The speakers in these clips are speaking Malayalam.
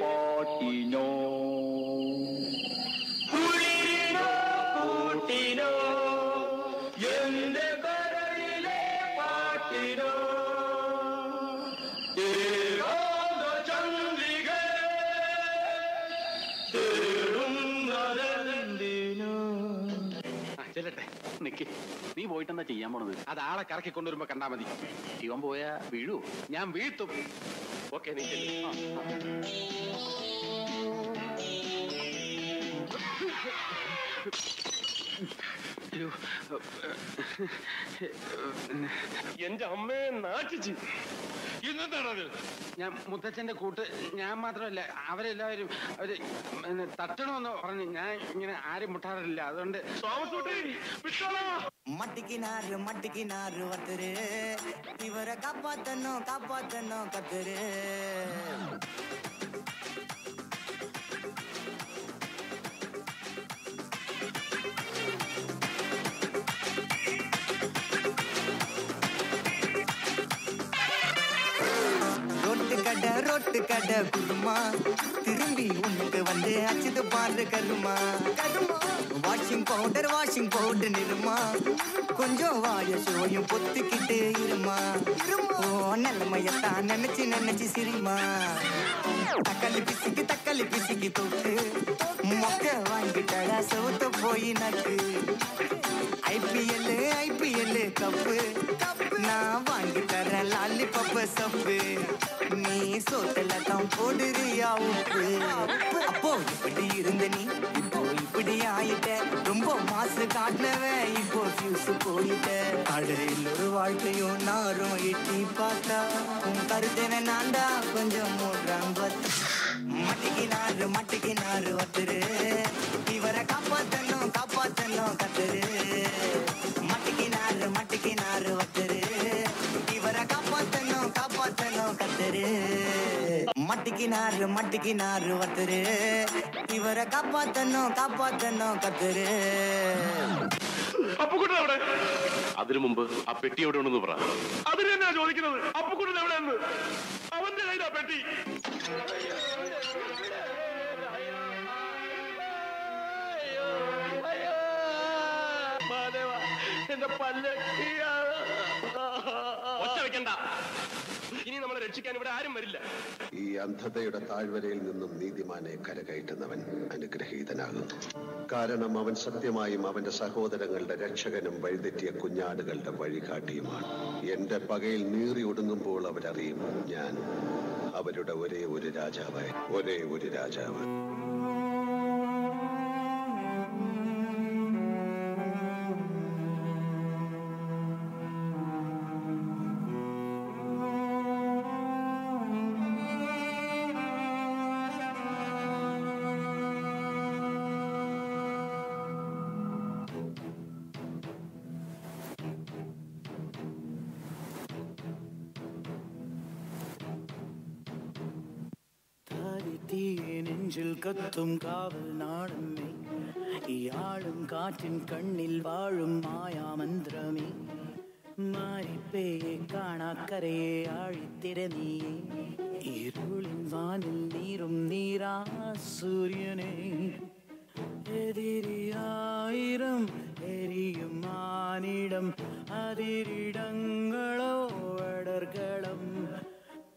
പാട്ടിനോ കുളിരിനോ കൂട്ടിനോ എന്റെ കരളിലെ പാട്ടിനോ ചന്ദ്രിക തേടുന്നതെന്തിനോ. ചെല്ലട്ടെ, നിക്ക്. നീ പോയിട്ടെന്താ ചെയ്യാൻ പോണത്? അത് ആളെ കറക്കി കൊണ്ടുവരുമ്പോ കണ്ടാ മതി. ഇവൻ പോയാ വീഴൂ? ഞാൻ വീഴ്ത്തും. ഓക്കെ, നീ എന്റെ അമ്മയെ നാട്ടിച്ച്. ഇന്നെന്താണത്? ഞാൻ മുത്തച്ഛന്റെ കൂട്ട്. ഞാൻ മാത്രമല്ല, അവരെല്ലാവരും അവര് തട്ടണമെന്ന് പറഞ്ഞു. ഞാൻ ഇങ്ങനെ ആരും മുട്ടാറില്ല, അതുകൊണ്ട് മട്ടിക്കിനാറ് വത്തര് ഇവരെ കാപ്പാത്തന്നോ കത്തര്. ரொட்டு கடை குருமா திரும்பி உனக்கு வந்து அச்சுது பாரு கருமா. Washing powder Nirma. கொஞ்சம் வாய சோயும் பொத்துக்கிட்டு இருமா. ஓ நிலைமையத்தான் நினைச்சு சிரிமா. தக்காளி பிசிக்கி தொட்டு மொக்க வாங்கிட்டடா சவுத்த போய் நட்டு. ஐபிஎல் கப்பு நான் வாங்கி தரேன் லாலிபப்பு சப்பு. நீ சோத்தல தான் போடுறியா உப்பு. அப்போ இப்படி இருந்த நீ இப்போ இப்படி ஆயிட்ட. ரொம்ப மாசு காட்டினவன் இப்போ ஃபியூஸ் போயிட்ட. கடலில் ஒரு வாழ்க்கையும் நாரும் எட்டி பார்த்தா உன் கருத்தவன் நான்டா கொஞ்சம் மூடுறாங்க. மட்டிக்கினாரு ஒருத்தரு இவரை காப்பாத்தணும் கத்தரு. மட்டிக்கினாரு ஒருத்தரு இவரை காப்பாத்தணும் கத்தரு. மட்டிக்கினாரு ஒருத்தரு ഇവരെ കാപ്പാത്തന്നോ കത്തര്. അപ്പുക്കുട്ടൻ എവിടെ? അതിനു മുമ്പ് ആ പെട്ടി എവിടെ ഉണ്ടെന്ന് പറ. അതിന് തന്നെയാ ചോദിക്കുന്നത്. അപ്പുക്കുട്ടൻ എവിടെയെന്ന്. അവന്റെ കയ്യിലാ പെട്ടി. എന്റെ പല്ല് ഒച്ച വെക്കണ്ട. ഇനി നമ്മളെ രക്ഷിക്കാൻ ഇവിടെ ആരും വരില്ല. ഈ അന്ധതയുടെ താഴ്വരയിൽ നിന്നും നീതിമാനെ കരകയറ്റുന്നവൻ അനുഗ്രഹീതനാകുന്നു. കാരണം അവൻ സത്യമായും അവന്റെ സഹോദരങ്ങളുടെ രക്ഷകനും വഴിതെറ്റിയ കുഞ്ഞാടുകളുടെ വഴികാട്ടിയുമാണ്. എന്റെ പകയിൽ നീറി ഒടുങ്ങുമ്പോൾ അവരറിയും ഞാൻ അവരുടെ ഒരേ ഒരു രാജാവ്. നെഞ്ചിൽ കത്തും കാവൽ നാടമേ ഈ ആളും കാറ്റിൻ കണ്ണിൽ വാഴും മായാമന്ത്രമേ. മാരിപ്പേയെ കാണാക്കരയെ ആഴിത്തിര നീയേ. ഇരുളിൻ വാനിൽ നീരും നീരാ സൂര്യനെ. എതിരിയായിരം എരിയും മാനിടം അതിരിടങ്ങളോ അടർകളം.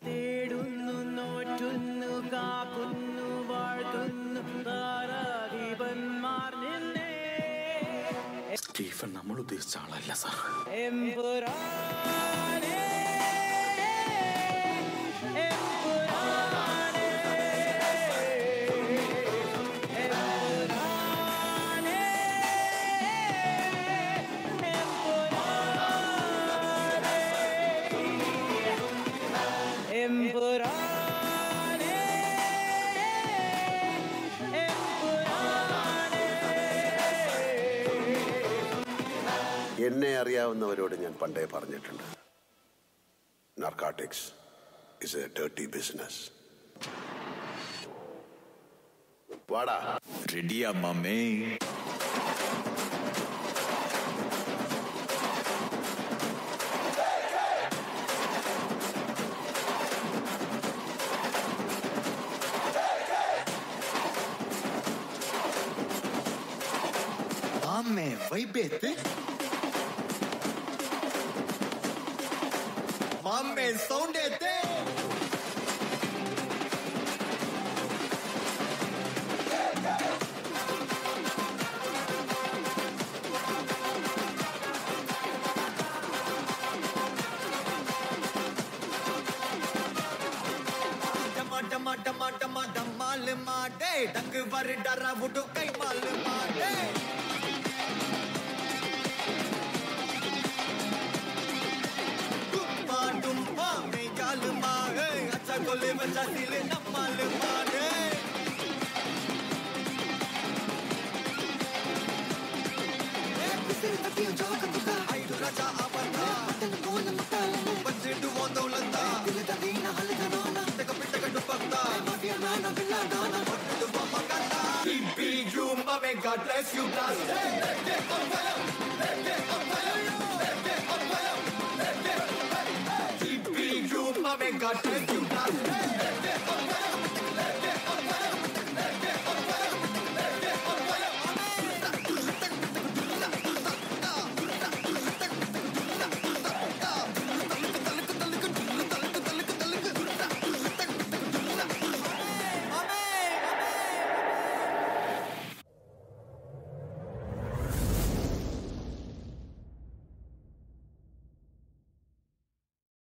തേടുന്നു നോറ്റുന്നു കാക്കുന്നു വാഴ്ത്തുന്നു താരാധിപന്മാർ നിന്നെ. സ്റ്റീഫൻ നമ്മൾ ഉദ്ദേശിച്ച ആളല്ല സാർ. എമ്പുരാനേ എന്നെ അറിയാവുന്നവരോട് ഞാൻ പണ്ടേ പറഞ്ഞിട്ടുണ്ട്, narcotics is A dirty business. വാടാ. റെഡിയാ മാമേ. Vaibete. Mamme soundete. Dama dama dama damal maade dang var dara vudu kai mal maade dumpa dumpa me gal maade acha gole bacha dile namal maade pisir tati joga tuka aidu raja avana tan kon matal banjidu ondolanda dile davina halgana taka pitaka dupakta mafia nana villa nana ottu pamakata big you mame god bless you blast let it on fire let it on fire let it on fire let it big you mame god bless